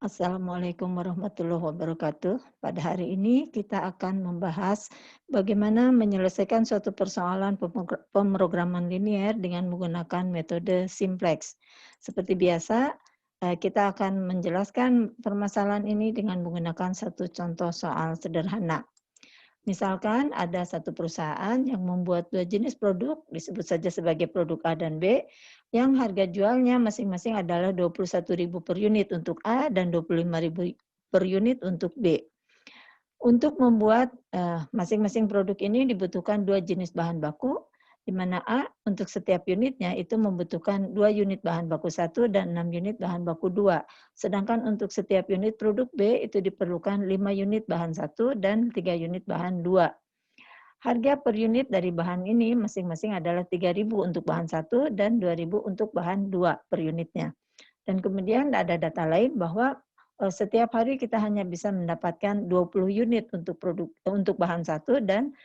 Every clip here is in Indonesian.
Assalamualaikum warahmatullahi wabarakatuh. Pada hari ini kita akan membahas bagaimana menyelesaikan suatu persoalan pemrograman linier dengan menggunakan metode simplex. Seperti biasa, kita akan menjelaskan permasalahan ini dengan menggunakan satu contoh soal sederhana. Misalkan ada satu perusahaan yang membuat 2 jenis produk, disebut saja sebagai produk A dan B, yang harga jualnya masing-masing adalah 21.000 per unit untuk A dan 25.000 per unit untuk B. Untuk membuat, masing-masing produk ini dibutuhkan 2 jenis bahan baku, di mana A untuk setiap unitnya itu membutuhkan 2 unit bahan baku 1 dan 6 unit bahan baku 2. Sedangkan untuk setiap unit produk B itu diperlukan 5 unit bahan 1 dan 3 unit bahan 2. Harga per unit dari bahan ini masing-masing adalah 3.000 untuk bahan 1 dan 2.000 untuk bahan 2 per unitnya. Dan kemudian ada data lain bahwa setiap hari kita hanya bisa mendapatkan 20 unit untuk bahan 1 dan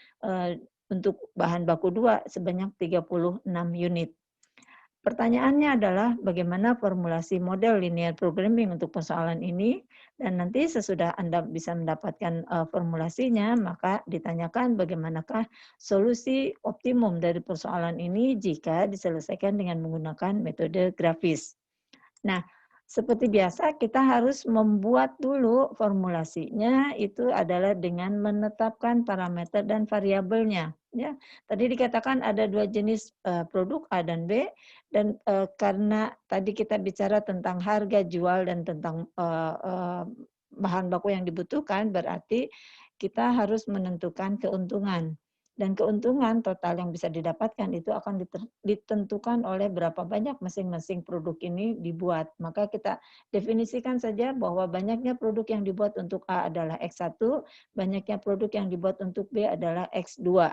untuk bahan baku 2 sebanyak 36 unit. Pertanyaannya adalah bagaimana formulasi model linear programming untuk persoalan ini, dan nanti sesudah Anda bisa mendapatkan formulasinya, maka ditanyakan bagaimanakah solusi optimum dari persoalan ini jika diselesaikan dengan menggunakan metode grafis. Nah, seperti biasa kita harus membuat dulu formulasinya, itu adalah dengan menetapkan parameter dan variabelnya, ya. Tadi dikatakan ada 2 jenis, produk A dan B, dan, karena tadi kita bicara tentang harga jual dan tentang, bahan baku yang dibutuhkan, berarti kita harus menentukan keuntungan. Dan keuntungan total yang bisa didapatkan itu akan ditentukan oleh berapa banyak masing-masing produk ini dibuat. Maka kita definisikan saja bahwa banyaknya produk yang dibuat untuk A adalah X1, banyaknya produk yang dibuat untuk B adalah X2.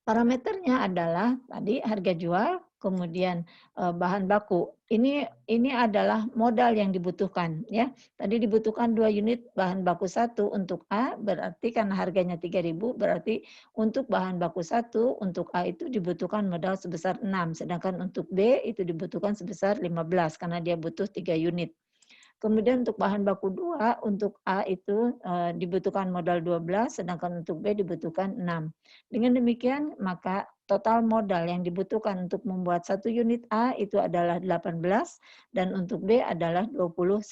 Parameternya adalah tadi harga jual, kemudian, bahan baku. Ini adalah modal yang dibutuhkan ya. Tadi dibutuhkan 2 unit bahan baku 1 untuk A, berarti karena harganya 3.000 berarti untuk bahan baku 1 untuk A itu dibutuhkan modal sebesar 6, sedangkan untuk B itu dibutuhkan sebesar 15 karena dia butuh 3 unit. Kemudian untuk bahan baku 2, untuk A itu, dibutuhkan modal 12, sedangkan untuk B dibutuhkan 6. Dengan demikian, maka total modal yang dibutuhkan untuk membuat 1 unit A itu adalah 18 dan untuk B adalah 21.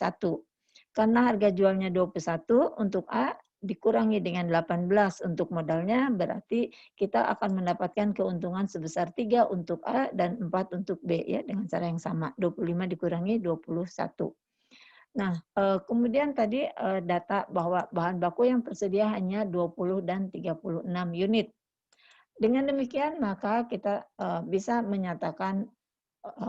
Karena harga jualnya 21 untuk A dikurangi dengan 18 untuk modalnya, berarti kita akan mendapatkan keuntungan sebesar 3 untuk A dan 4 untuk B ya, dengan cara yang sama, 25 dikurangi 21. Nah, kemudian tadi, data bahwa bahan baku yang tersedia hanya 20 dan 36 unit. Dengan demikian maka kita, bisa menyatakan,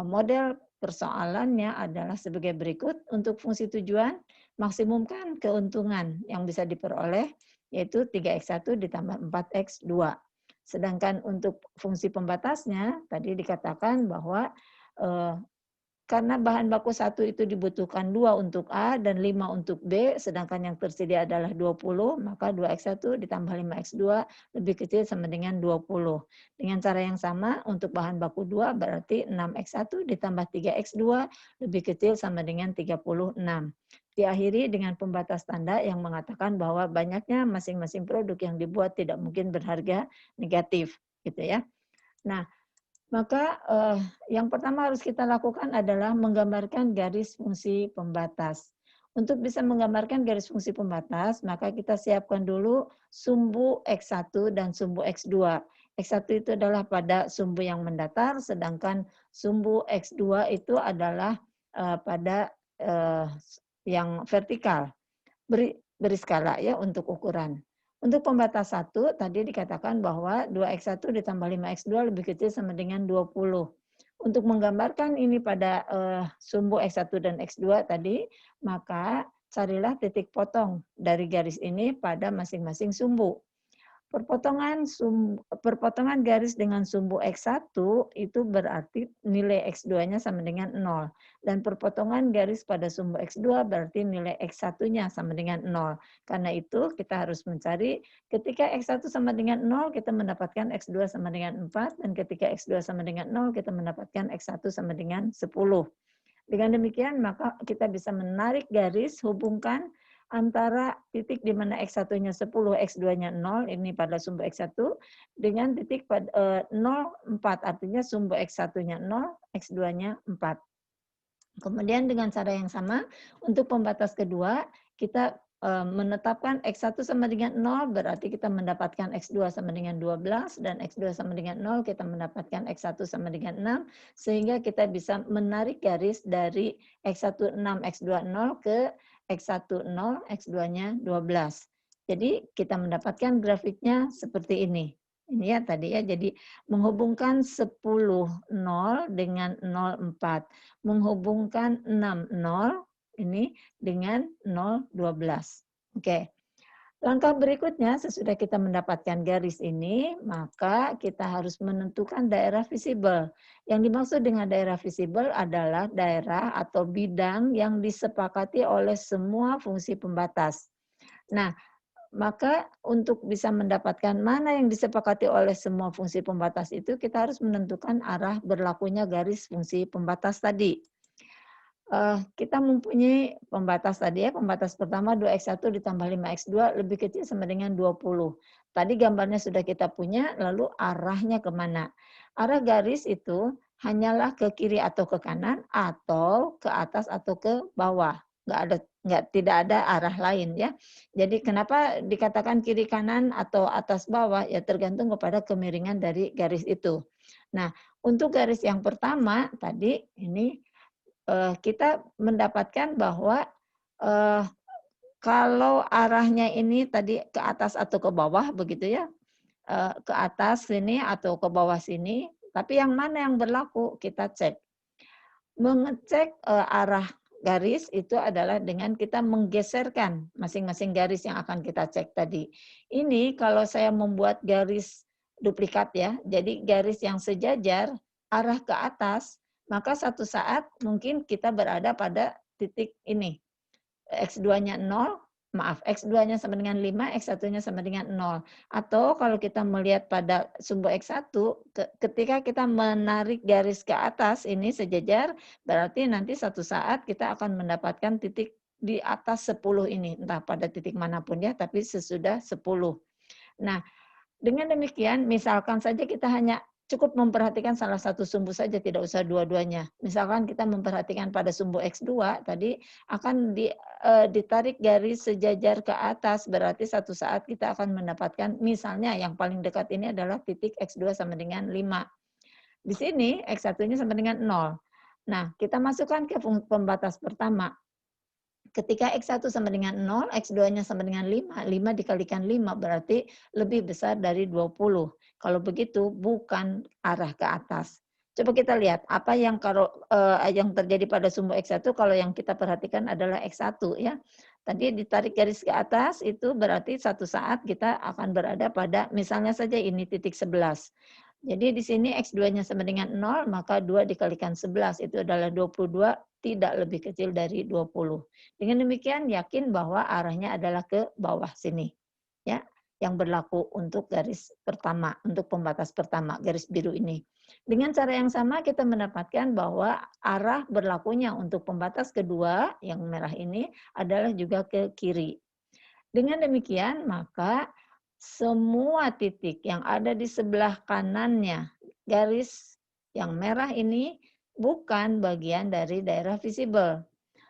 model persoalannya adalah sebagai berikut. Untuk fungsi tujuan, maksimumkan keuntungan yang bisa diperoleh, yaitu 3x1 ditambah 4x2. Sedangkan untuk fungsi pembatasnya, tadi dikatakan bahwa, eee karena bahan baku 1 itu dibutuhkan 2 untuk A dan 5 untuk B, sedangkan yang tersedia adalah 20, maka 2x1 ditambah 5x2 lebih kecil sama dengan 20. Dengan cara yang sama untuk bahan baku 2 berarti 6x1 ditambah 3x2 lebih kecil sama dengan 36. Diakhiri dengan pembatas tanda yang mengatakan bahwa banyaknya masing-masing produk yang dibuat tidak mungkin berharga negatif, gitu ya. Nah, maka, yang pertama harus kita lakukan adalah menggambarkan garis fungsi pembatas. Untuk bisa menggambarkan garis fungsi pembatas, maka kita siapkan dulu sumbu X1 dan sumbu X2. X1 itu adalah pada sumbu yang mendatar, sedangkan sumbu X2 itu adalah, pada, yang vertikal. Beri skala ya untuk ukuran. Untuk pembatas 1 tadi dikatakan bahwa 2x1 ditambah 5x2 lebih kecil sama dengan 20. Untuk menggambarkan ini pada, sumbu x1 dan x2 tadi, maka carilah titik potong dari garis ini pada masing-masing sumbu. Perpotongan garis dengan sumbu X1 itu berarti nilai X2-nya sama dengan 0. Dan perpotongan garis pada sumbu X2 berarti nilai X1-nya sama dengan 0. Karena itu kita harus mencari ketika X1 sama dengan 0 kita mendapatkan X2 sama dengan 4 dan ketika X2 sama dengan 0 kita mendapatkan X1 sama dengan 10. Dengan demikian, maka kita bisa menarik garis hubungkan antara titik di mana X1-nya 10, X2-nya 0, ini pada sumbu X1, dengan titik pada 0, 4, artinya sumbu X1-nya 0, X2-nya 4. Kemudian dengan cara yang sama, untuk pembatas kedua, kita menetapkan X1 sama dengan 0, berarti kita mendapatkan X2 sama dengan 12, dan X2 sama dengan 0, kita mendapatkan X1 sama dengan 6, sehingga kita bisa menarik garis dari X1 6, X2 0 ke X1 0, X2-nya 12. Jadi kita mendapatkan grafiknya seperti ini. Ini ya tadi ya, jadi menghubungkan 10 0 dengan 0 4, menghubungkan 6 0 ini dengan 0 12. Oke. Langkah berikutnya sesudah kita mendapatkan garis ini, maka kita harus menentukan daerah visible. Yang dimaksud dengan daerah visible adalah daerah atau bidang yang disepakati oleh semua fungsi pembatas. Nah, maka untuk bisa mendapatkan mana yang disepakati oleh semua fungsi pembatas itu, kita harus menentukan arah berlakunya garis fungsi pembatas tadi. Kita mempunyai pembatas tadi ya, pembatas pertama 2x1 ditambah 5x2 lebih kecil sama dengan 20. Tadi gambarnya sudah kita punya, lalu arahnya kemana? Arah garis itu hanyalah ke kiri atau ke kanan, atau ke atas atau ke bawah. Tidak ada arah lain ya. Jadi kenapa dikatakan kiri kanan atau atas bawah? Ya tergantung kepada kemiringan dari garis itu. Nah, untuk garis yang pertama tadi ini kita mendapatkan bahwa kalau arahnya ini tadi ke atas atau ke bawah begitu ya, ke atas sini atau ke bawah sini, tapi yang mana yang berlaku kita cek. Mengecek arah garis itu adalah dengan kita menggeserkan masing-masing garis yang akan kita cek tadi. Ini kalau saya membuat garis duplikat ya, jadi garis yang sejajar arah ke atas, maka satu saat mungkin kita berada pada titik ini. X2-nya 0, maaf, X2-nya sama dengan 5, X1-nya sama dengan 0. Atau kalau kita melihat pada sumbu X1, ketika kita menarik garis ke atas ini sejajar, berarti nanti satu saat kita akan mendapatkan titik di atas 10 ini, entah pada titik manapun ya, tapi sesudah 10. Nah, dengan demikian, misalkan saja kita hanya cukup memperhatikan salah satu sumbu saja, tidak usah dua-duanya. Misalkan kita memperhatikan pada sumbu X2, tadi akan ditarik garis sejajar ke atas, berarti satu saat kita akan mendapatkan, misalnya yang paling dekat ini adalah titik X2 sama dengan 5. Di sini X1-nya sama dengan 0. Nah, kita masukkan ke pembatas pertama. Ketika X1 sama dengan 0, X2-nya sama dengan 5, 5 dikalikan 5 berarti lebih besar dari 20. Kalau begitu bukan arah ke atas. Coba kita lihat apa yang yang terjadi pada sumbu X1 kalau yang kita perhatikan adalah X1 ya. Tadi ditarik garis ke atas itu berarti satu saat kita akan berada pada misalnya saja ini titik 11. Jadi di sini X2-nya sama dengan 0, maka 2 dikalikan 11 itu adalah 22, tidak lebih kecil dari 20. Dengan demikian yakin bahwa arahnya adalah ke bawah sini. Ya, yang berlaku untuk garis pertama, untuk pembatas pertama, garis biru ini. Dengan cara yang sama kita mendapatkan bahwa arah berlakunya untuk pembatas kedua, yang merah ini, adalah juga ke kiri. Dengan demikian, maka semua titik yang ada di sebelah kanannya garis yang merah ini bukan bagian dari daerah visible.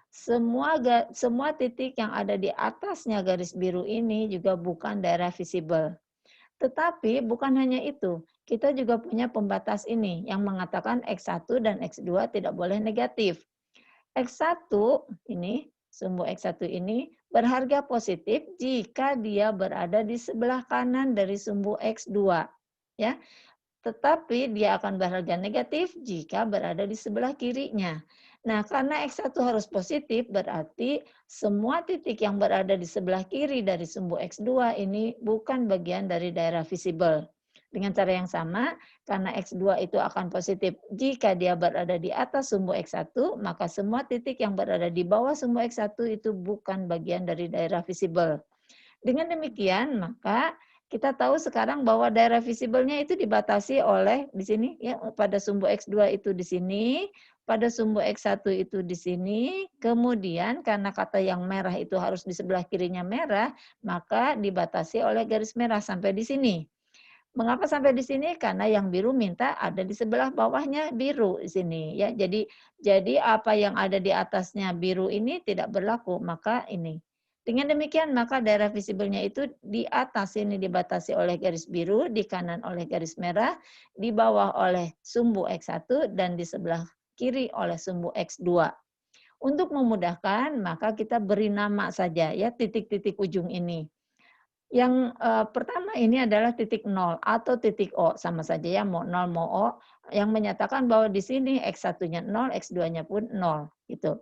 Semua titik yang ada di atasnya garis biru ini juga bukan daerah visible. Tetapi bukan hanya itu, kita juga punya pembatas ini yang mengatakan X1 dan X2 tidak boleh negatif. X1 ini, sumbu X1 ini berharga positif jika dia berada di sebelah kanan dari sumbu X2. Ya, tetapi dia akan berharga negatif jika berada di sebelah kirinya. Nah, karena X1 harus positif, berarti semua titik yang berada di sebelah kiri dari sumbu X2 ini bukan bagian dari daerah visible. Dengan cara yang sama, karena X2 itu akan positif jika dia berada di atas sumbu X1, maka semua titik yang berada di bawah sumbu X1 itu bukan bagian dari daerah visible. Dengan demikian, maka Kita tahu sekarang bahwa daerah visible-nya itu dibatasi oleh di sini ya, pada sumbu X2 itu di sini, pada sumbu X1 itu di sini, kemudian karena kata yang merah itu harus di sebelah kirinya merah, maka dibatasi oleh garis merah sampai di sini. Mengapa sampai di sini? Karena yang biru minta ada di sebelah bawahnya biru di sini ya. Jadi apa yang ada di atasnya biru ini tidak berlaku, maka ini. Dengan demikian maka daerah visibelnya itu di atas ini dibatasi oleh garis biru, di kanan oleh garis merah, di bawah oleh sumbu X1 dan di sebelah kiri oleh sumbu X2. Untuk memudahkan maka kita beri nama saja ya titik-titik ujung ini. Yang, pertama ini adalah titik nol atau titik O, sama saja ya mau nol mau O, yang menyatakan bahwa di sini X1-nya 0, X2-nya pun 0, gitu.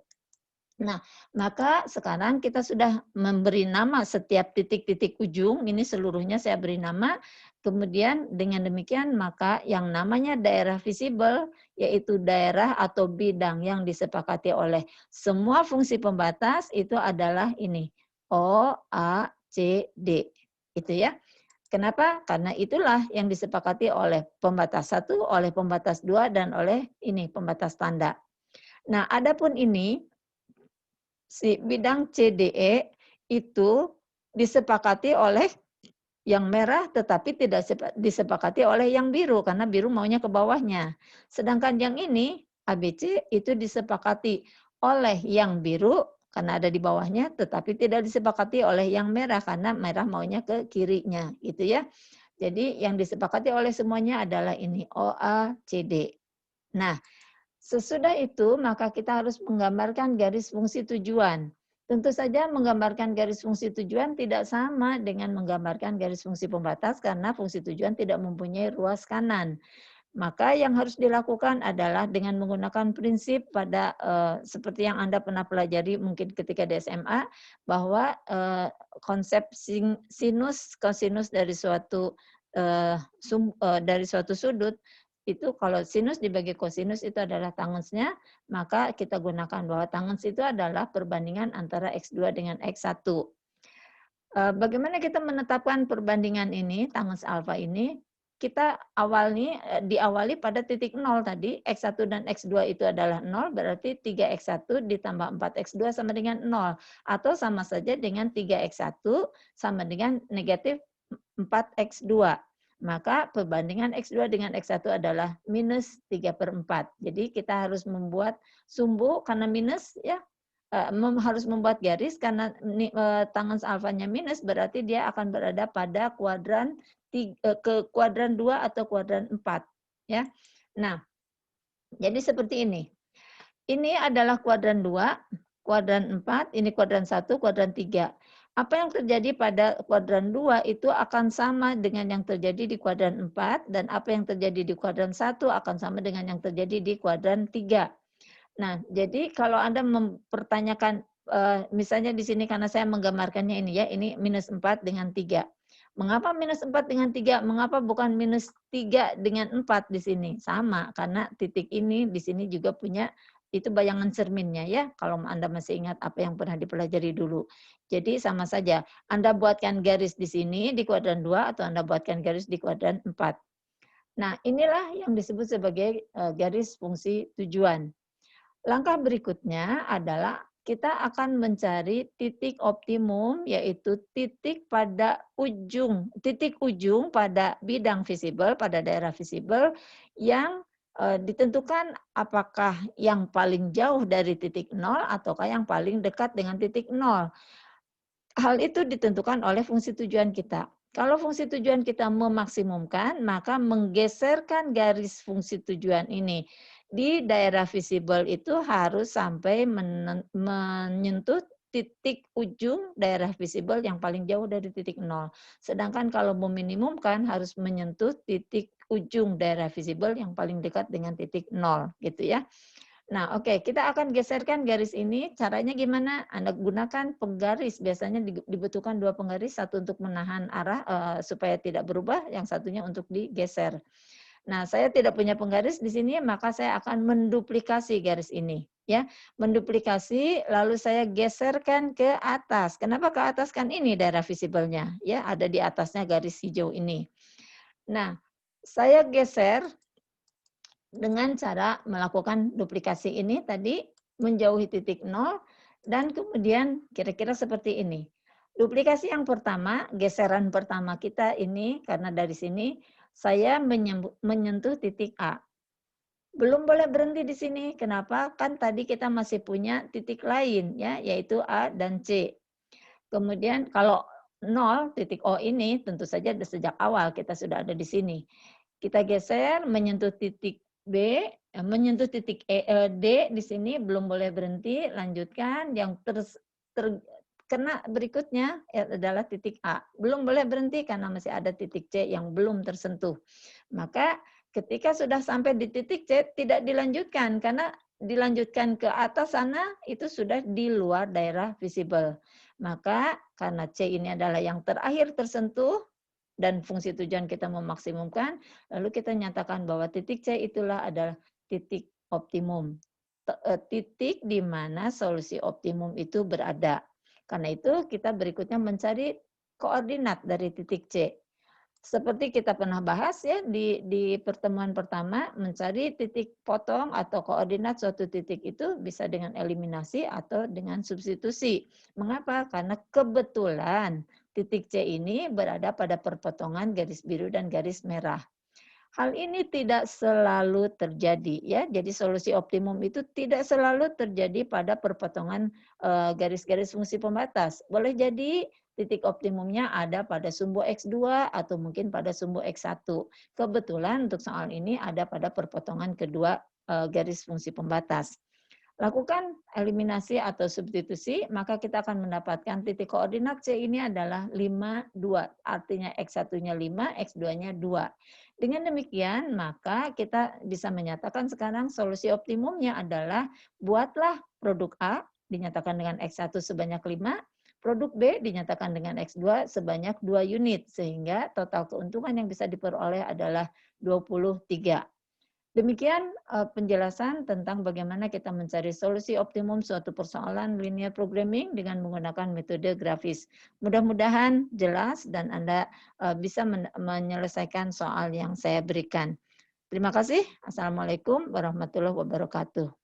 Nah, maka sekarang kita sudah memberi nama setiap titik-titik ujung, ini seluruhnya saya beri nama, kemudian dengan demikian maka yang namanya daerah visible, yaitu daerah atau bidang yang disepakati oleh semua fungsi pembatas itu adalah ini, O, A, C, D. Itu ya. Kenapa? Karena itulah yang disepakati oleh pembatas 1, oleh pembatas 2, dan oleh ini pembatas tanda. Nah, adapun ini si bidang CDE itu disepakati oleh yang merah tetapi tidak disepakati oleh yang biru karena biru maunya ke bawahnya. Sedangkan yang ini ABC itu disepakati oleh yang biru karena ada di bawahnya tetapi tidak disepakati oleh yang merah karena merah maunya ke kirinya gitu ya. Jadi yang disepakati oleh semuanya adalah ini OACD. Nah, sesudah itu, maka kita harus menggambarkan garis fungsi tujuan. Tentu saja menggambarkan garis fungsi tujuan tidak sama dengan menggambarkan garis fungsi pembatas karena fungsi tujuan tidak mempunyai ruas kanan. Maka yang harus dilakukan adalah dengan menggunakan prinsip pada seperti yang Anda pernah pelajari mungkin ketika di SMA bahwa konsep sinus kosinus dari suatu sudut itu kalau sinus dibagi kosinus itu adalah tangensnya, maka kita gunakan bahwa tangens itu adalah perbandingan antara X2 dengan X1. Bagaimana kita menetapkan perbandingan ini, tangens alfa ini? Kita diawali pada titik 0 tadi, X1 dan X2 itu adalah 0, berarti 3X1 ditambah 4X2 sama dengan 0. Atau sama saja dengan 3X1 sama dengan negatif 4X2. Maka perbandingan X2 dengan X1 adalah minus 3/4. Jadi kita harus membuat sumbu karena minus ya, harus membuat garis karena tangens alfanya minus berarti dia akan berada pada ke kuadran 2 atau kuadran 4 ya. Nah, jadi seperti ini. Ini adalah kuadran 2, kuadran 4, ini kuadran 1, kuadran 3. Apa yang terjadi pada kuadran 2 itu akan sama dengan yang terjadi di kuadran 4 dan apa yang terjadi di kuadran 1 akan sama dengan yang terjadi di kuadran 3. Nah, jadi kalau Anda mempertanyakan, misalnya di sini karena saya menggambarkannya ini ya, ini minus 4 dengan 3. Mengapa minus 4 dengan 3? Mengapa bukan minus 3 dengan 4 di sini? Sama, karena titik ini di sini juga punya itu bayangan cerminnya ya, kalau Anda masih ingat apa yang pernah dipelajari dulu. Jadi sama saja, Anda buatkan garis di sini di kuadran 2 atau Anda buatkan garis di kuadran 4. Nah, inilah yang disebut sebagai garis fungsi tujuan. Langkah berikutnya adalah kita akan mencari titik optimum, yaitu titik ujung pada bidang visible, pada daerah visible yang ditentukan apakah yang paling jauh dari titik nol ataukah yang paling dekat dengan titik nol. Hal itu ditentukan oleh fungsi tujuan kita. Kalau fungsi tujuan kita memaksimumkan, maka menggeserkan garis fungsi tujuan ini di daerah visible itu harus sampai menyentuh titik ujung daerah visible yang paling jauh dari titik nol. Sedangkan kalau meminimumkan harus menyentuh titik ujung daerah visible yang paling dekat dengan titik nol, gitu ya. Nah, oke, kita akan geserkan garis ini. Caranya gimana? Anda gunakan penggaris. Biasanya dibutuhkan 2 penggaris, satu untuk menahan arah supaya tidak berubah, yang satunya untuk digeser. Nah, saya tidak punya penggaris di sini, maka saya akan menduplikasi garis ini. ya, menduplikasi lalu saya geserkan ke atas. Kenapa ke atas? Kan ini daerah visible-nya, ya, ada di atasnya garis hijau ini. Nah, saya geser dengan cara melakukan duplikasi ini tadi, menjauhi titik nol, dan kemudian kira-kira seperti ini. Duplikasi yang pertama, geseran pertama kita ini, karena dari sini saya menyentuh titik A. Belum boleh berhenti di sini. Kenapa? Kan tadi kita masih punya titik lain ya, yaitu A dan C. Kemudian kalau nol titik O ini tentu saja sejak awal kita sudah ada di sini. Kita geser menyentuh titik B, menyentuh titik D di sini belum boleh berhenti, lanjutkan yang terkena berikutnya adalah titik A. Belum boleh berhenti karena masih ada titik C yang belum tersentuh. Maka ketika sudah sampai di titik C tidak dilanjutkan karena dilanjutkan ke atas sana itu sudah di luar daerah visible. Maka karena C ini adalah yang terakhir tersentuh dan fungsi tujuan kita memaksimumkan, lalu kita nyatakan bahwa titik C itulah adalah titik optimum. Titik di mana solusi optimum itu berada. Karena itu kita berikutnya mencari koordinat dari titik C. Seperti kita pernah bahas ya di pertemuan pertama, mencari titik potong atau koordinat suatu titik itu bisa dengan eliminasi atau dengan substitusi. Mengapa? Karena kebetulan titik C ini berada pada perpotongan garis biru dan garis merah. Hal ini tidak selalu terjadi ya. Jadi solusi optimum itu tidak selalu terjadi pada perpotongan garis-garis fungsi pembatas. Boleh jadi titik optimumnya ada pada sumbu X2 atau mungkin pada sumbu X1. Kebetulan untuk soal ini ada pada perpotongan kedua garis fungsi pembatas. Lakukan eliminasi atau substitusi, maka kita akan mendapatkan titik koordinat C ini adalah 5, 2. Artinya X1-nya 5, X2-nya 2. Dengan demikian, maka kita bisa menyatakan sekarang solusi optimumnya adalah buatlah produk A dinyatakan dengan X1 sebanyak 5, produk B dinyatakan dengan X2 sebanyak 2 unit, sehingga total keuntungan yang bisa diperoleh adalah 23. Demikian penjelasan tentang bagaimana kita mencari solusi optimum suatu persoalan linear programming dengan menggunakan metode grafis. Mudah-mudahan jelas dan Anda bisa menyelesaikan soal yang saya berikan. Terima kasih. Assalamualaikum warahmatullahi wabarakatuh.